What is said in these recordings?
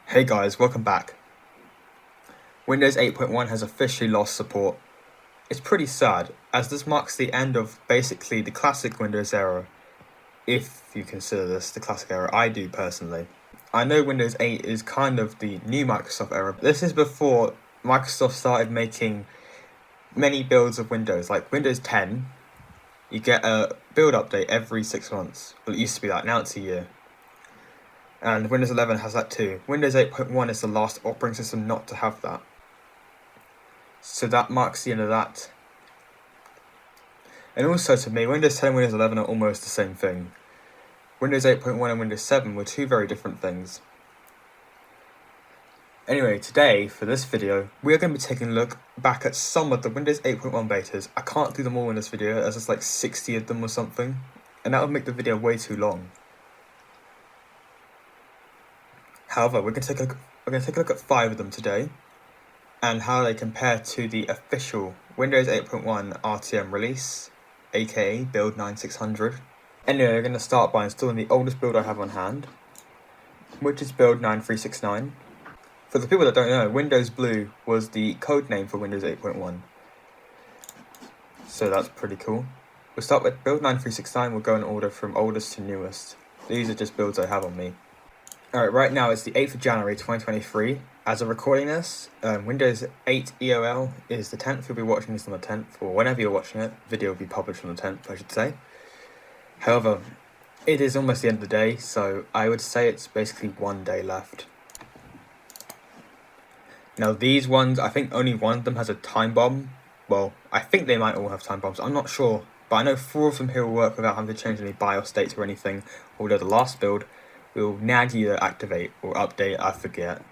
Hey guys, welcome back. Windows 8.1 has officially lost support. It's pretty sad, as this marks the end of basically the classic Windows era, if you consider this the classic era. I do personally. I know Windows 8 is kind of the new Microsoft era, but this is before Microsoft started making many builds of Windows. Like Windows 10, you get a build update every 6 months. Well, it used to be that, now it's a year. And Windows 11 has that too. Windows 8.1 is the last operating system not to have that. So that marks the end of that. And also to me, Windows 10 and Windows 11 are almost the same thing. Windows 8.1 and Windows 7 were two very different things. Anyway, today, for this video, we are going to be taking a look back at some of the Windows 8.1 betas. I can't do them all in this video, as there's like 60 of them or something, and that would make the video way too long. However, we're going to take a look at 5 of them today, and how they compare to the official Windows 8.1 RTM release, aka build 9600. Anyway, we're going to start by installing the oldest build I have on hand, which is build 9369. For the people that don't know, Windows Blue was the code name for Windows 8.1. So that's pretty cool. We'll start with build 9369, we'll go in order from oldest to newest. These are just builds I have on me. Alright, right now it's the 8th of January 2023. As of recording this, Windows 8 EOL is the 10th. You'll be watching this on the 10th, or whenever you're watching it. The video will be published on the 10th, I should say. However, it is almost the end of the day, so I would say it's basically 1 day left. Now these ones, I think only one of them has a time bomb. Well, I think they might all have time bombs, I'm not sure. But I know 4 of them here will work without having to change any BIOS states or anything, although the last build will nag you to activate or update, I forget.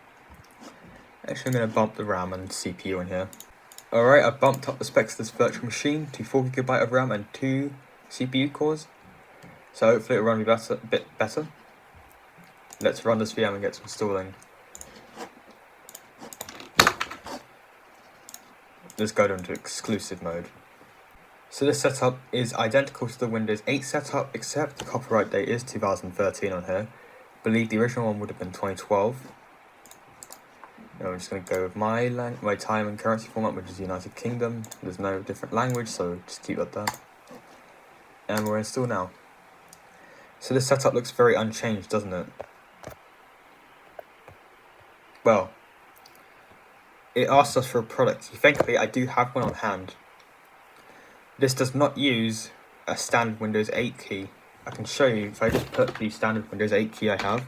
Actually, I'm going to bump the RAM and CPU in here. Alright, I've bumped up the specs of this virtual machine to 4GB of RAM and 2 CPU cores. So hopefully it'll run me a bit better. Let's run this VM and get some installing. Let's go into exclusive mode. So this setup is identical to the Windows 8 setup, except the copyright date is 2013 on here. I believe the original one would have been 2012. Now I'm just going to go with my time and currency format, which is United Kingdom. There's no different language, so just keep that there. And we're installed now. So this setup looks very unchanged, doesn't it? Well, it asks us for a product. Thankfully, I do have one on hand. This does not use a standard Windows 8 key. I can show you if I just put the standard Windows 8 key I have.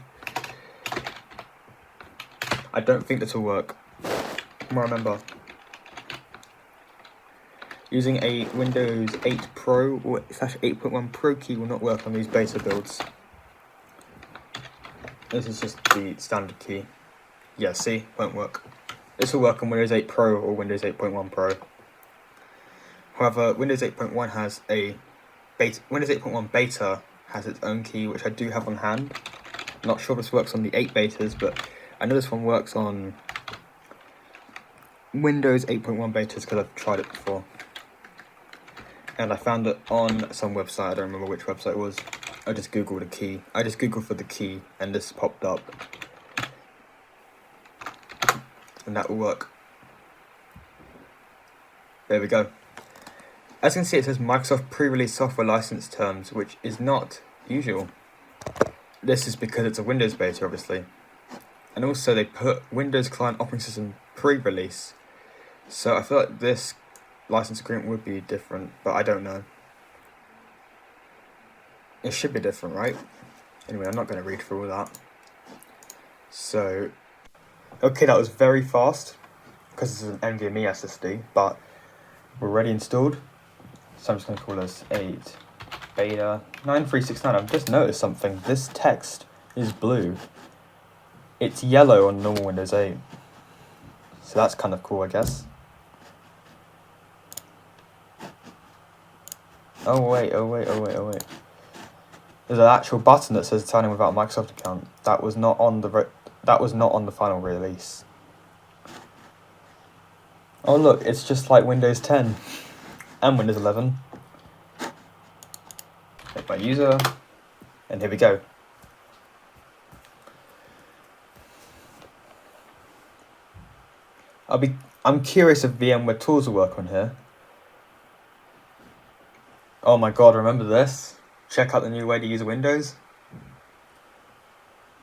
I don't think this will work. From what I remember, using a Windows 8 Pro or /8.1 Pro key will not work on these beta builds. This is just the standard key. Yeah, see, won't work. This will work on Windows 8 Pro or Windows 8.1 Pro. However, Windows 8.1 has a beta. Windows 8.1 Beta has its own key, which I do have on hand. I'm not sure if this works on the 8 betas, but I know this one works on Windows 8.1 betas because I've tried it before. And I found it on some website, I don't remember which website it was. I just googled a key. I just googled for the key and this popped up. And that will work. There we go. As you can see, it says Microsoft pre-release software license terms, which is not usual. This is because it's a Windows beta, obviously. And also they put Windows Client Operating System pre-release. So I feel like this license agreement would be different, but I don't know. It should be different, right? Anyway, I'm not going to read through all that. So, okay, that was very fast, because this is an NVMe SSD, but we're already installed. So I'm just going to call this 8 beta 9369. I've just noticed something. This text is blue. It's yellow on normal Windows 8. So that's kind of cool, I guess. Oh wait. There's an actual button that says sign in without a Microsoft account. That was not on the final release. Oh look, it's just like Windows 10 and Windows 11. Make my user, and here we go. I'm curious if VMware Tools will work on here. Oh my god, remember this? Check out the new way to use Windows.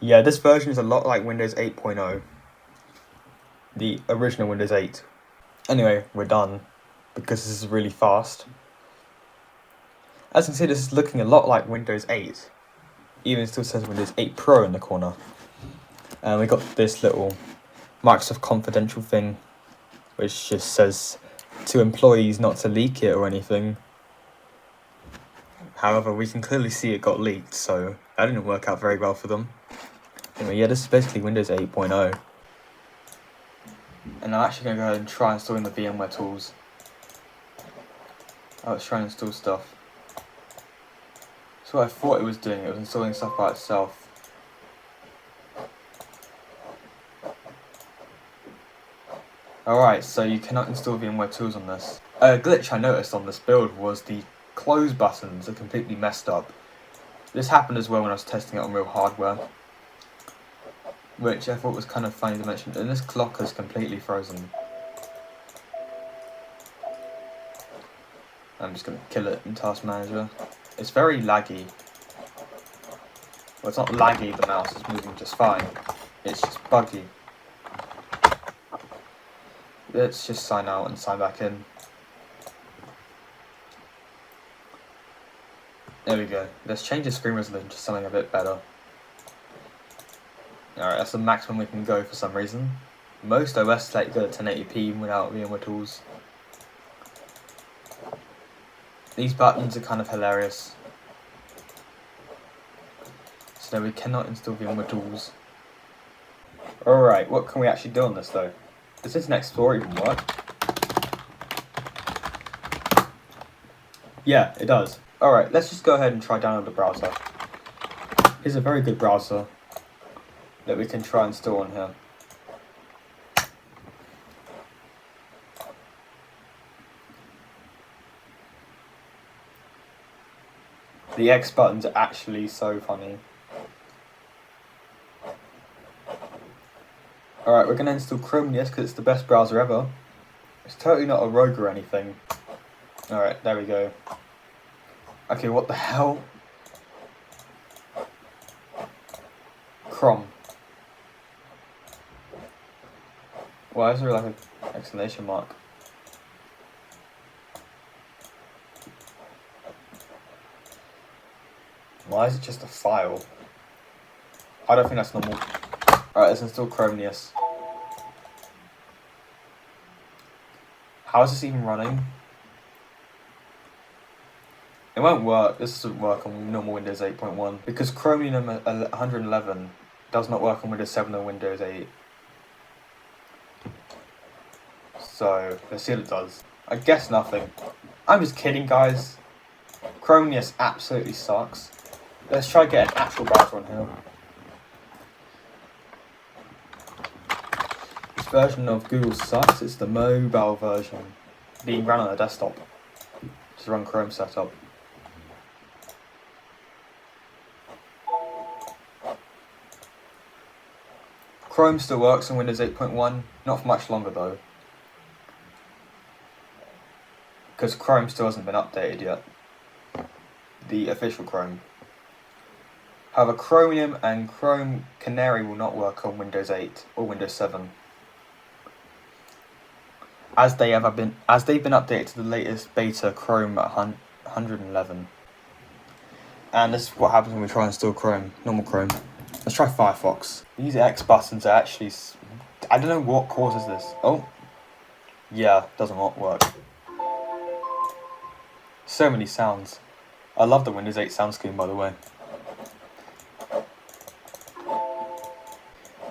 Yeah, this version is a lot like Windows 8.0. The original Windows 8. Anyway, we're done, because this is really fast. As you can see, this is looking a lot like Windows 8. Even still says Windows 8 Pro in the corner. And we got this little Microsoft confidential thing, which just says to employees not to leak it or anything. However, we can clearly see it got leaked, so that didn't work out very well for them. Anyway, yeah, this is basically Windows 8.0. And I'm actually going to go ahead and try installing the VMware tools. Let's try and install stuff. So what I thought it was doing, it was installing stuff by itself. Alright, so you cannot install VMware tools on this. A glitch I noticed on this build was the close buttons are completely messed up. This happened as well when I was testing it on real hardware, which I thought was kind of funny to mention. And this clock is completely frozen. I'm just going to kill it in Task Manager. It's very laggy. Well, it's not laggy, the mouse is moving just fine. It's just buggy. Let's just sign out and sign back in. There we go. Let's change the screen resolution to something a bit better. Alright, that's the maximum we can go for some reason. Most OS let you go to 1080p even without VMware tools. These buttons are kind of hilarious. So no, we cannot install VMware tools. Alright, what can we actually do on this though? Does Internet Explorer even work? Yeah, it does. Alright, let's just go ahead and try download the browser. Here's a very good browser that we can try and install on here. The X buttons are actually so funny. Alright, we're going to install Chrome yes because it's the best browser ever. It's totally not a rogue or anything. Alright, there we go. Okay, what the hell? Chrome. Why is there like an exclamation mark? Why is it just a file? I don't think that's normal. Alright, let's install Chrome yes. How is this even running? It won't work. This doesn't work on normal Windows 8.1 because Chromium 111 does not work on Windows 7 or Windows 8. So let's see what it does. I guess nothing. I'm just kidding, guys. Chrome yes absolutely sucks. Let's try get an actual browser on here. This version of Google sucks. It's the mobile version being run on a desktop. Just run Chrome setup. Chrome still works on Windows 8.1, not for much longer though. Because Chrome still hasn't been updated yet. The official Chrome. However, Chromium and Chrome Canary will not work on Windows 8 or Windows 7. As they've been updated to the latest beta Chrome 111. And this is what happens when we try and install Chrome, normal Chrome. Let's try Firefox. These X buttons are actually... I don't know what causes this. Oh. Yeah, doesn't work. So many sounds. I love the Windows 8 sound scheme, by the way.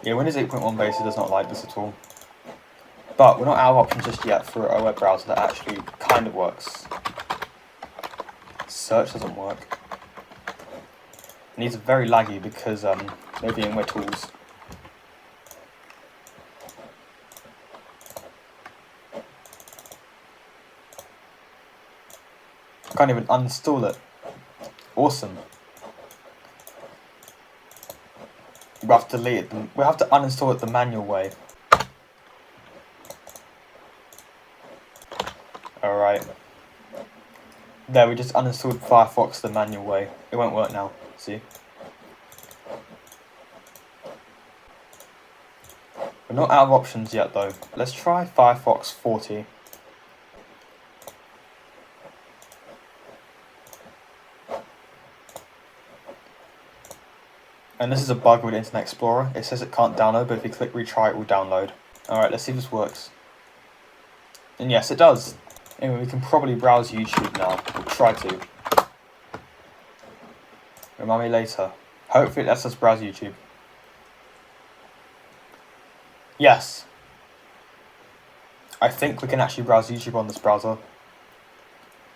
Yeah, Windows 8.1 beta does not like this at all. But we're not out of options just yet for a web browser that actually kind of works. Search doesn't work. And these are very laggy because no VMware tools. I can't even uninstall it. Awesome. We have to delete it. We have to uninstall it the manual way. Right. There, we just uninstalled Firefox the manual way. It won't work now, see? We're not out of options yet though. Let's try Firefox 40. And this is a bug with Internet Explorer. It says it can't download, but if you click retry it will download. Alright, let's see if this works. And yes, it does. Anyway, we can probably browse YouTube now. We'll try to. Remind me later. Hopefully it lets us browse YouTube. Yes. I think we can actually browse YouTube on this browser.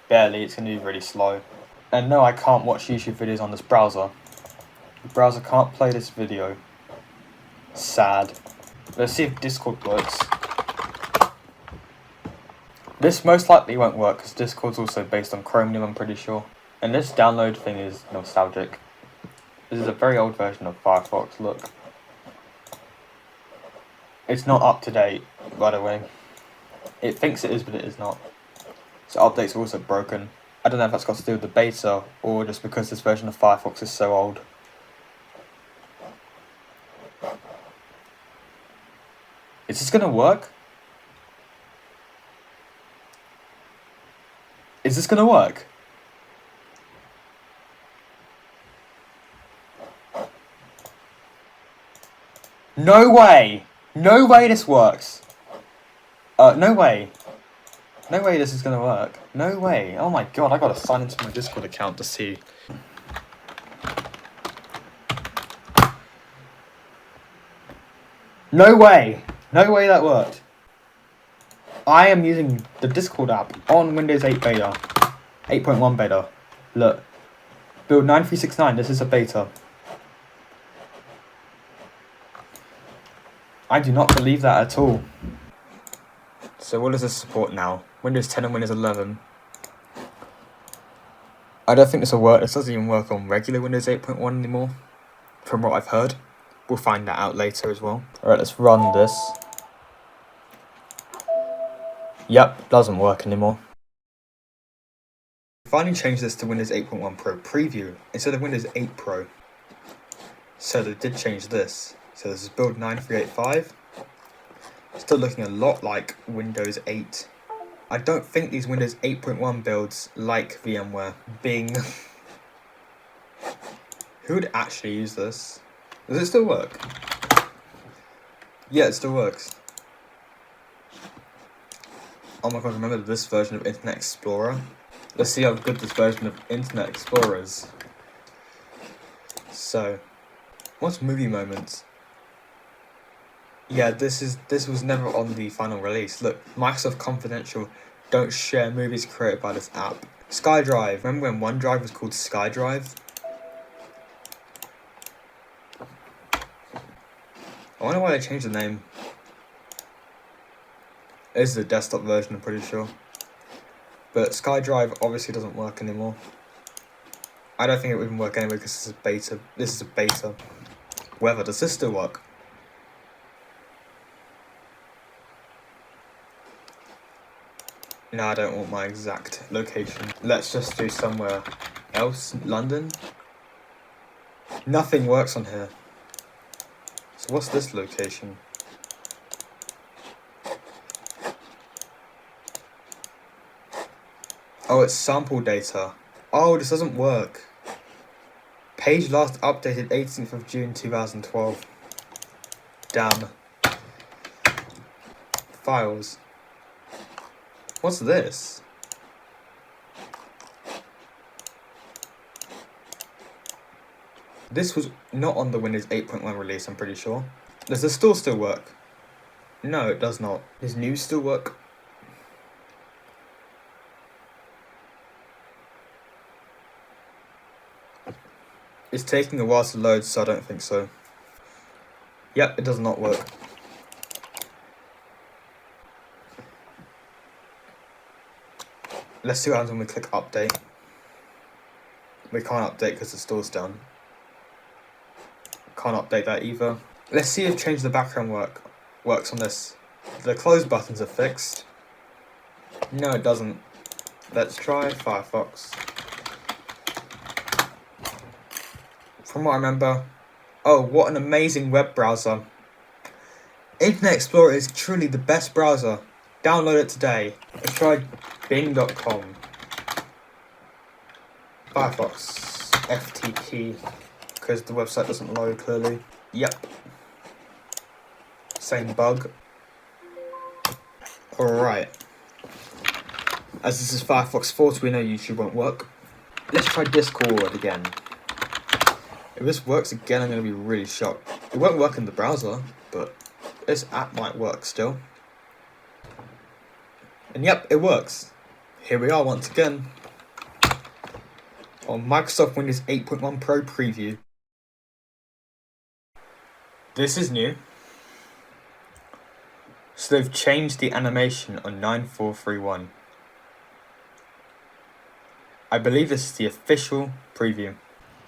Barely, it's going to be really slow. And no, I can't watch YouTube videos on this browser. The browser can't play this video. Sad. Let's see if Discord works. This most likely won't work because Discord's also based on Chromium, I'm pretty sure. And this download thing is nostalgic. This is a very old version of Firefox, look. It's not up to date, by the way. It thinks it is, but it is not. So updates are also broken. I don't know if that's got to do with the beta, or just because this version of Firefox is so old. Is this gonna work? Is this gonna work? No way! No way this works! No way. No way this is gonna work. No way. Oh my god, I gotta sign into my Discord account to see. No way! No way that worked. I am using the Discord app on Windows 8 beta. 8.1 beta. Look. Build 9369, this is a beta. I do not believe that at all. So what does this support now? Windows 10 and Windows 11. I don't think this will work. This doesn't even work on regular Windows 8.1 anymore, from what I've heard. We'll find that out later as well. Alright, let's run this. Yep, doesn't work anymore. Finally changed this to Windows 8.1 Pro Preview instead of Windows 8 Pro. So they did change this. So this is build 9385. Still looking a lot like Windows 8. I don't think these Windows 8.1 builds like VMware. Bing. Who would actually use this? Does it still work? Yeah, it still works. Oh my god, remember this version of Internet Explorer? Let's see how good this version of Internet Explorer is. So, what's movie moments? Yeah, this was never on the final release. Look, Microsoft Confidential, don't share movies created by this app. SkyDrive, remember when OneDrive was called SkyDrive? I wonder why they changed the name. This is the desktop version, I'm pretty sure. But SkyDrive obviously doesn't work anymore. I don't think it would even work anyway because this is a beta. This is a beta. However, does this still work? No, I don't want my exact location. Let's just do somewhere else. London? Nothing works on here. So what's this location? Oh, it's sample data. Oh, this doesn't work. Page last updated 18th of June 2012. Damn. Files. What's this? This was not on the Windows 8.1 release, I'm pretty sure. Does the store still work? No, it does not. Does news still work? It's taking a while to load, so I don't think so. Yep, it does not work. Let's see what happens when we click update. We can't update because the store's down. Can't update that either. Let's see if change the background works on this. The close buttons are fixed. No, it doesn't. Let's try Firefox. From what I remember, oh, what an amazing web browser. Internet Explorer is truly the best browser. Download it today. Let's try bing.com. Firefox FTP, because the website doesn't load clearly. Yep. Same bug. Alright. As this is Firefox 4, we know YouTube won't work. Let's try Discord again. If this works again, I'm going to be really shocked. It won't work in the browser, but this app might work still. And yep, it works. Here we are once again on Microsoft Windows 8.1 Pro Preview. This is new. So they've changed the animation on 9431. I believe this is the official preview.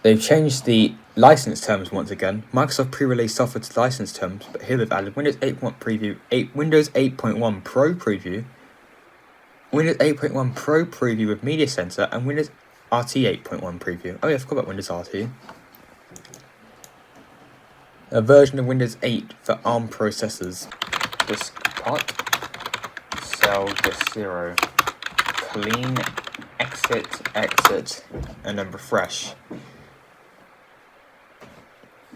They've changed the license terms once again. Microsoft pre-release software to license terms, but here they've added Windows 8.1 preview, Windows 8.1 Pro preview, Windows 8.1 Pro preview with Media Center, and Windows RT 8.1 preview. Oh yeah, I forgot about Windows RT. A version of Windows 8 for ARM processors. Disk part, cell disk 0, clean, exit, and then refresh.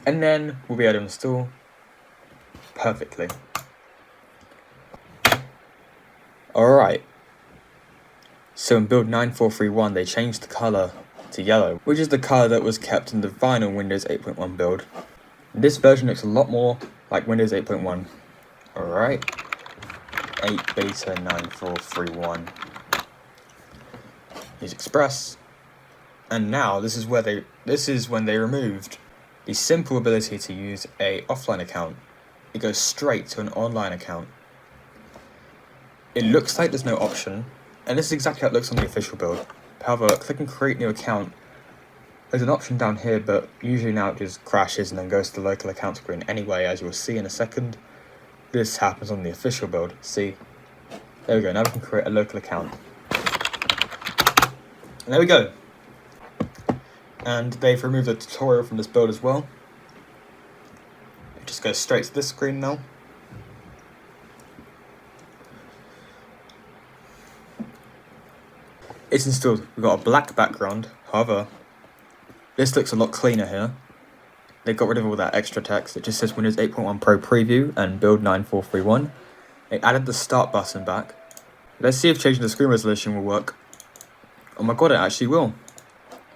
And then we'll be able to install perfectly. Alright. So in build 9431 they changed the colour to yellow, which is the colour that was kept in the final Windows 8.1 build. This version looks a lot more like Windows 8.1. Alright. 8 beta 9431. Use Express. And now this is when they removed the simple ability to use a offline account. It goes straight to an online account. It looks like there's no option, and this is exactly how it looks on the official build. However, click and create new account. There's an option down here, but usually now it just crashes and then goes to the local account screen anyway, as you'll see in a second. This happens on the official build. See? There we go, now we can create a local account. And there we go. And they've removed the tutorial from this build as well. It just goes straight to this screen now. It's installed. We've got a black background. However, this looks a lot cleaner here. They got rid of all that extra text. It just says Windows 8.1 Pro Preview and build 9431. They added the start button back. Let's see if changing the screen resolution will work. Oh my god, it actually will.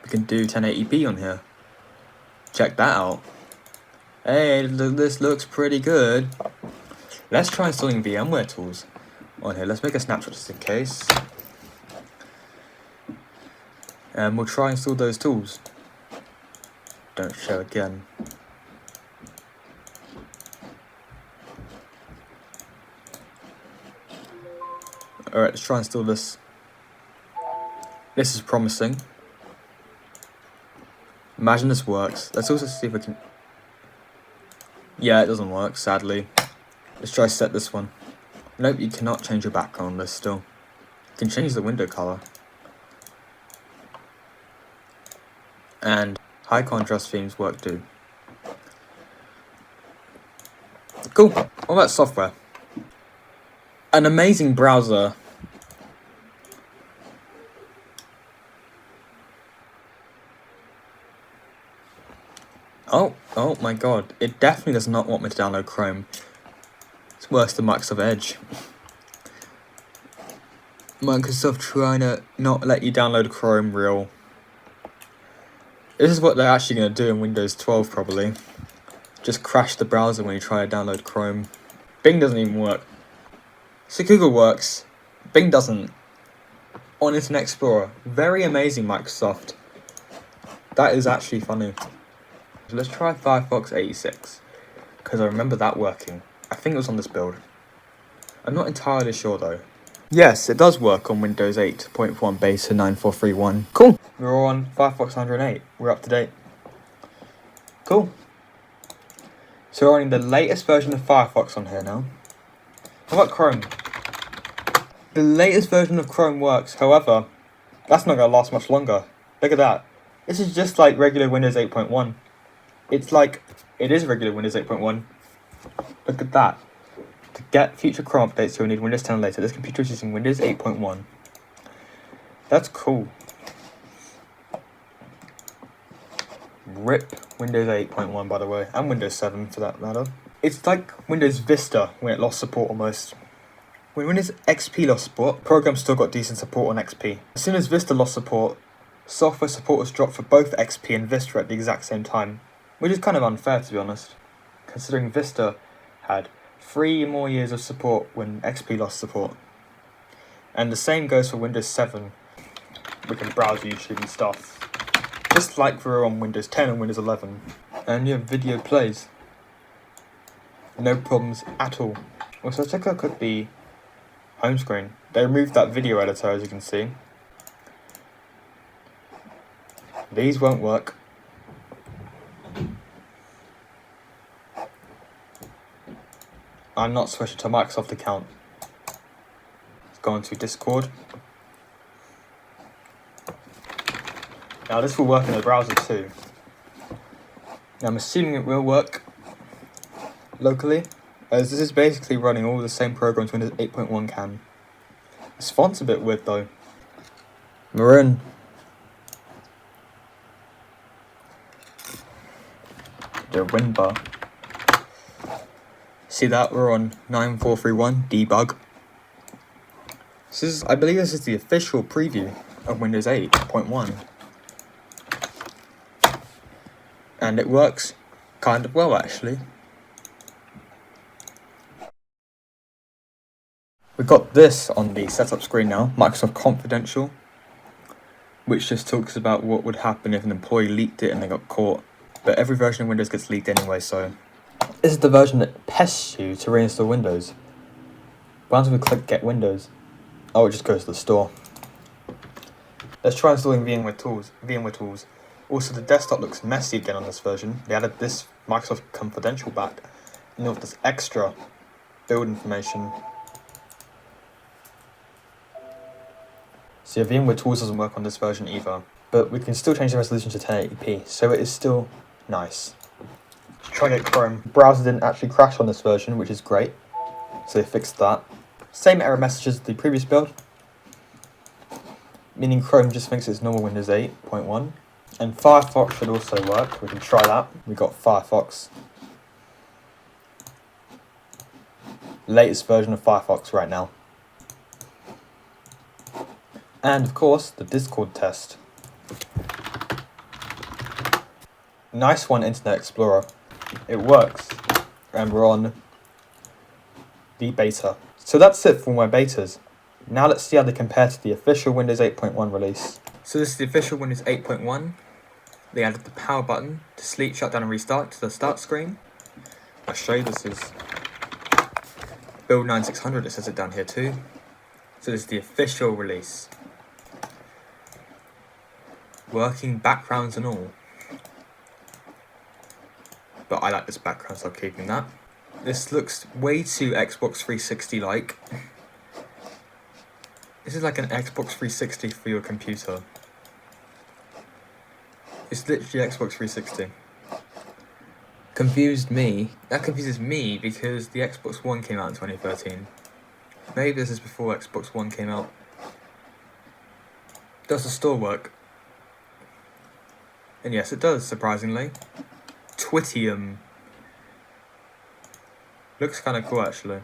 We can do 1080p on here. Check that out. Hey, this looks pretty good. Let's try installing VMware tools on here. Let's make a snapshot just in case. And we'll try and install those tools. Don't show again. Alright, let's try and install this. This is promising. Imagine this works. Let's also see if we can... Yeah, it doesn't work, sadly. Let's try set this one. Nope, you cannot change your background on this still. You can change the window color. And high contrast themes work too. Cool. What about software? An amazing browser. Oh my god. It definitely does not want me to download Chrome. It's worse than Microsoft Edge. Microsoft trying to not let you download Chrome real. This is what they're actually going to do in Windows 12 probably. Just crash the browser when you try to download Chrome. Bing doesn't even work. So Google works. Bing doesn't. On Internet Explorer. Very amazing, Microsoft. That is actually funny. So let's try Firefox 86. Because I remember that working. I think it was on this build. I'm not entirely sure though. Yes, it does work on Windows 8.1 beta 9431. Cool. We're on Firefox 108. We're up to date. Cool. So we're running the latest version of Firefox on here now. How about Chrome? The latest version of Chrome works, however, That's not going to last much longer. Look at that. This is just like regular Windows 8.1. It's like, it is regular Windows 8.1. Look at that. To get future Chrome updates, you'll need Windows 10 or later. This computer is using Windows 8.1. That's cool. RIP Windows 8.1, by the way, and Windows 7 for that matter. It's like Windows Vista when it lost support almost. When Windows XP lost support, programs still got decent support on XP. As soon as Vista lost support, software support was dropped for both XP and Vista at the exact same time, which is kind of unfair to be honest, considering Vista had 3 more years of support when XP lost support. And the same goes for Windows 7, we can browse YouTube and stuff, just like we were on Windows 10 and Windows 11. And your video plays. No problems at all. Also, let's take a look at the home screen. They removed that video editor, as you can see. These won't work. I'm not switching to Microsoft account. Let's go into Discord. Now this will work in the browser too. Now I'm assuming it will work locally, as this is basically running all the same programs Windows 8.1 can. This font's a bit weird though. Maroon. The WinBar. See that? We're on 9431 debug. I believe this is the official preview of Windows 8.1. And it works kind of well actually. We've got this on the setup screen now, Microsoft Confidential, which just talks about what would happen if an employee leaked it and they got caught. But every version of Windows gets leaked anyway, so this is the version that pests you to reinstall Windows. Once we click Get Windows, oh, it just goes to the store. Let's try installing VMware Tools. Also, the desktop looks messy again on this version. They added this Microsoft Confidential back, and with this extra build information. So yeah, VMware Tools doesn't work on this version either, but we can still change the resolution to 1080p, so it is still nice. Try to get Chrome. The browser didn't actually crash on this version, which is great, so they fixed that. Same error messages as the previous build, meaning Chrome just thinks it's normal Windows 8.1. And Firefox should also work. We can try that. We got Firefox. Latest version of Firefox right now. And of course, the Discord test. Nice one, Internet Explorer. It works. And we're on the beta. So that's it for my betas. Now let's see how they compare to the official Windows 8.1 release. So this is the official Windows 8.1. They added the power button to sleep, shut down and restart to the start screen. I'll show you, this is build 9600, it says it down here too. So this is the official release. Working backgrounds and all. But I like this background, so I'm keeping that. This looks way too Xbox 360 like. This is like an Xbox 360 for your computer. It's literally Xbox 360. Confused me. That confuses me because the Xbox One came out in 2013. Maybe this is before Xbox One came out. Does the store work? And yes, it does, surprisingly. Twitium. Looks kind of cool, actually.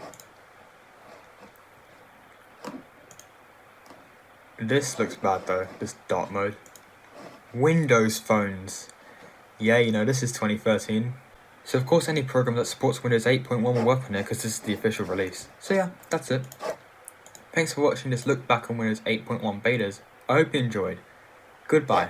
This looks bad, though, this dark mode. Windows phones. Yeah, you know, this is 2013. So of course any program that supports Windows 8.1 will work on it because this is the official release. So yeah, that's it. Thanks for watching this look back on Windows 8.1 betas. I hope you enjoyed. Goodbye.